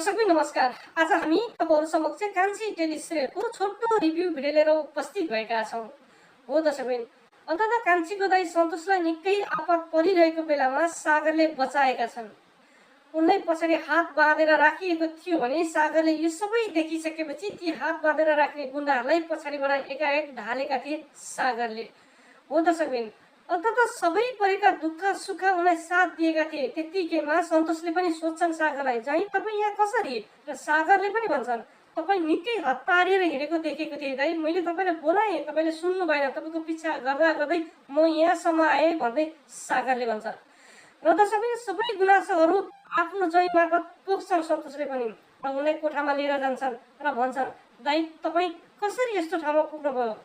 सबै नमस्कार। आज हामी तपाईहरु समक्ष कान्छी टेलिसिरियलको छोटो रिभ्यू भिडियो लिएर उपस्थित भएका छौं। हो दर्शकबिन, अन्ततः कान्छीको दाइ सन्तोषलाई निकै आपत परिरहेको बेलामा सागरले बचाएका छन्। उनलाई पछाडि हात बाँधेर राखिएको थियो भने सागरले यो सबै देखिसकेपछि ती हात बाँधेर राख्ने गुण्डाहरूलाई पछाडिबाट एकाएक ढालेका थिए सागरले। हो दर्शकबिन, अन्ततः सबै परेका दुःख सुख उनलाई साथ दिएका थिए। त्यतिकैमा सन्तोषले पनि सोध्छन् सागरलाई, "जाई तपाईँ यहाँ कसरी?" र सागरले पनि भन्छन्, "तपाईँ निकै हतारिएर हिँडेको देखेको थिएँ दाइ, मैले तपाईँलाई बोलाएँ, तपाईँले सुन्नु भएन, तपाईँको पिछा गर्दा गर्दै म यहाँसम्म आएँ" भन्दै सागरले भन्छ। र दर्शकबिन, सबै गुनासोहरू आफ्नो जय मार्फत पोख्छन् सन्तोषले पनि र उनलाई कोठामा लिएर जान्छन् र भन्छन्, "दाइ तपाईँ कसरी यस्तो ठाउँमा पुग्नुभयो?"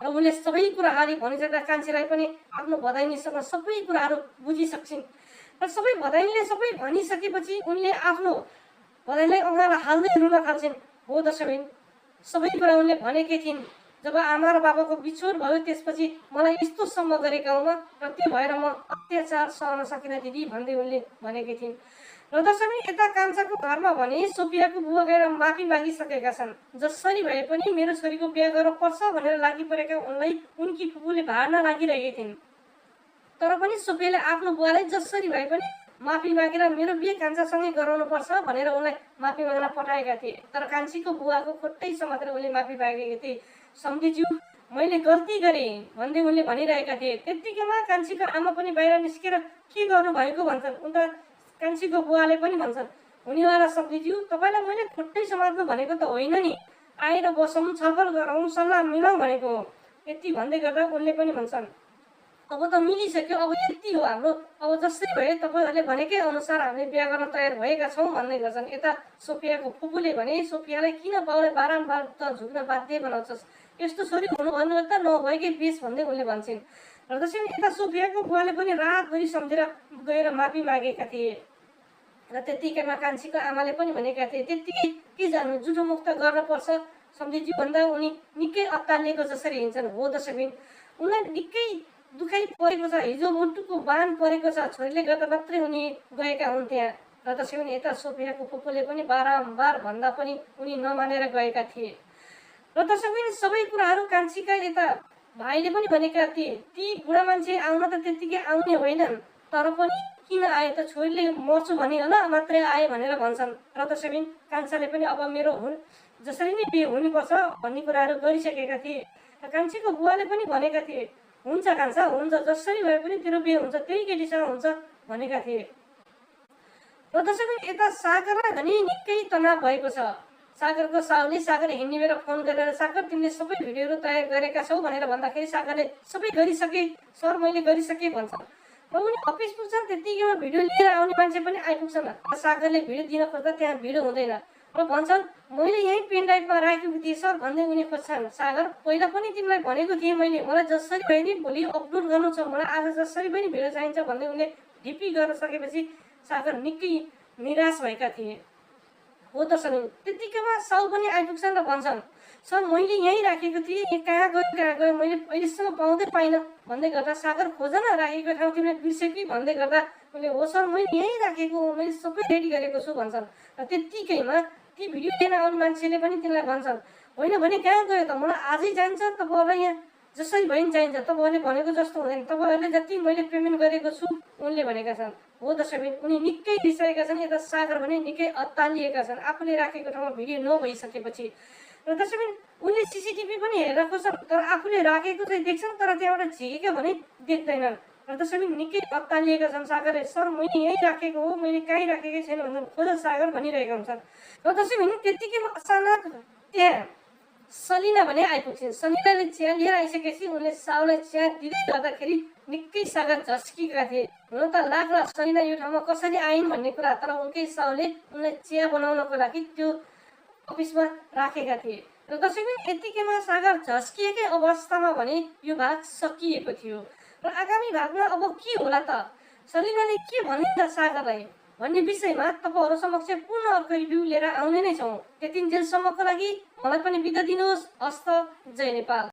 र उनले सबै कुराहरू भनिसक्दा कान्छीलाई पनि आफ्नो भदाइनीसँग सबै कुराहरू बुझिसक्छिन् र सबै भदाइनीले सबै भनिसकेपछि उनले आफ्नो भदाइनीलाई अँगालो हाल्दै रुन थाल्छिन्। हो दर्शकबिन, सबै कुरा उनले भनेकी थिइन्। जब आमा र बाबाको बिछोड भयो त्यसपछि मलाई यस्तोसम्म गरेका हुन र त्यो भएर म अत्याचार सहन सकिनँ दिदी भन्दै उनले भनेकी थिइन्। र दर्शकबिन, यता कान्छाको घरमा भने सोफियाको बुवा गएर माफी मागिसकेका छन्। जसरी भए पनि मेरो छोरीको बिहा गर्न पर्छ भनेर लागि परेका उनलाई उनकी फुपूले भाड्न लागिरहेकी थिइन्। तर पनि सोफियाले आफ्नो बुवालाई जसरी भए पनि माफी मागेर मेरो बिहे कान्छासँगै गराउनु पर्छ भनेर उनलाई माफी माग्न पठाएका थिए। तर कान्छीको बुवाको खुट्टै समातेर उनले माफी मागेकी थिए। "सम्झीज्यू, मैले गल्ती गरेँ" भन्दै उनले भनिरहेका थिए। त्यतिकैमा कान्छीको आमा पनि बाहिर निस्केर "के गर्नु भएको?" भन्छन्। उनका कान्छीको बुवाले पनि भन्छन्, "हुनेवाला सम्झीज्यू, तपाईँलाई मैले खुट्टै समात्नु भनेको त होइन नि, आएर बसौँ, छलफल गरौँ, सल्लाह मिलाउँ भनेको हो" यति भन्दै गर्दा उनले पनि भन्छन्, "अब त मिलिसक्यो, अब यति हो हाम्रो, अब जसरी भए तपाईँहरूले भनेकै अनुसार हामीले बिहा गर्न तयार भएका छौँ" भन्दै गर्छन्। यता सोफियाको फुपूले भने, "सोफियालाई किन बाउले बारम्बार त झुक्न बाध्य बनाउँछस्, यस्तो छोरी हुनु भन्नु त नभएकै बेस" भन्दै उनले भन्छन्। र त्यसैले यता सोफियाको बुवाले पनि रातभरि सम्झेर गएर माफी मागेका थिए। र त्यतिकैमा कान्छीको आमाले पनि भनेका थिए, "त्यतिकै के जानु, जुठो मुक्त गर्नुपर्छ सम्झीज्यू" भन्दा उनी निकै अत्तालिएको जसरी हिँड्छन्। हो दर्शकबिन, उनलाई निकै दुखाइ परेको छ, हिजो मुटुको बान परेको छ, छोरीले गर्दा मात्रै उनी गएका हुन् त्यहाँ। र दर्शकबिन, यता सोफियाको फुपूले पनि बारम्बार भन्दा पनि उनी नमानेर गएका थिए। र दर्शकबिन, सबै कुराहरू कान्छीका यता भाइले पनि भनेका थिए, "ती बुढा मान्छे आउन त त्यतिकै आउने होइनन्, तर पनि किन आए त, छोरीले मर्छु भनी होला मात्रै आए" भनेर भन्छन्। र दर्शकबिन, कान्छाले पनि अब मेरो जसरी नै बिहे हुनुपर्छ भन्ने कुराहरू गरिसकेका थिए। र कान्छीको बुवाले पनि भनेका थिए, "हुन्छ कान्छा, हुन्छ, जसरी भए पनि तेरो बिहे हुन्छ, त्यही केटीसँग हुन्छ" भनेका थिए। र दर्शकबिन, यता सागरलाई भने निकै तनाव भएको छ। सागरको साउले सागर हिँड्ने बेला फोन गरेर, "सागर, तिमीले सबै भिडियोहरू तयार गरेका छौ" भनेर भन्दाखेरि सागरले, "सबै गरिसके सर, मैले गरिसके" भन्छ। र उनी अफिस पुग्छन्, त्यतिकैमा भिडियो लिएर आउने मान्छे पनि आइपुग्छन्। सागरले भिडियो दिन खोज्दा त्यहाँ भिडियो हुँदैन र भन्छन्, "मैले यहीँ पेन ड्राइभमा राखेको थिएँ सर" भन्दै उनी खोज्छन्। "सागर, पहिला पनि तिमीलाई भनेको थिएँ मैले, मलाई जसरी भए नि भोलि अपलोड गर्नु छ, मलाई आज जसरी पनि भिडियो चाहिन्छ" भन्दै उनले ढिपी गर्न सकेपछि सागर निकै निराश भएका थिए। हो दर्शकबिन, त्यतिकैमा साउ पनि आइपुग्छन् र भन्छन्, "सर, मैले यहीँ राखेको थिएँ, कहाँ गयो, मैले अहिलेसम्म पाउँदै पाइनँ" भन्दै गर्दा सागर, "खोज न, राखेको ठाउँ तिमीले बिर्सेकै" भन्दै गर्दा उनले, "हो सर, मैले यहीँ राखेको हो, मैले सबै रेडी गरेको छु" भन्छन्। र त्यतिकैमा ती भिडियो लिन आउने मान्छेले पनि तिनलाई भन्छन्, "होइन भने कहाँ गयो त, मलाई आजै चाहिन्छ, तपाईँहरूलाई यहाँ जसरी भए पनि चाहिन्छ, तपाईँहरूले भनेको जस्तो हुँदैन, तपाईँहरूले जति मैले पेमेन्ट गरेको छु" उनले भनेका छन्। हो दर्शकबिन, उनी निकै रिसाएका छन्। यता सागर भने निकै अत्तालिएका छन् आफूले राखेको ठाउँमा भिडियो नभइसकेपछि। र दर्शकबिन, उनले सिसिटिभी पनि हेरेर खोज्छन्, तर आफूले राखेको चाहिँ देख्छन्, तर त्यहाँबाट झिकेको भने देख्दैनन्। र दर्शकबिन, निकै अत्तालिएका छन्। सागरले, "सर, मैले यहीँ राखेको हो, मैले कहीँ राखेकै छैन" भन्छन्। "खोज सागर" भनिरहेका हुन्छन्। र दर्शकबिन, त्यतिकैमा अचानक त्यहाँ सलिना भने आइपुग्छिन्। सलिनाले चिया लिएर आइसकेपछि उनले साउलाई चिया दिँदै गर्दाखेरि निकै सागर झस्किएका थिए। हुन त लाग्ला सलिना यो ठाउँमा कसरी आइन् भन्ने कुरा, तर उनकै साउले उनलाई चिया बनाउनको लागि त्यो अफिसमा राखेका थिए। र दर्शकबिन, यतिकैमा सागर झस्किएकै अवस्थामा भने यो भाग सकिएको थियो। र आगामी भागमा अब के होला त, सलिनाले के भनिन्छ सागरलाई भन्ने विषयमा तपाईहरु समक्ष पुनः अर्को रिभ्यू लिएर आउने नै छौं। त्यतिन्जेलसम्मको लागि मलाई पनि बिदा दिनुहोस्। हस्त, जय नेपाल।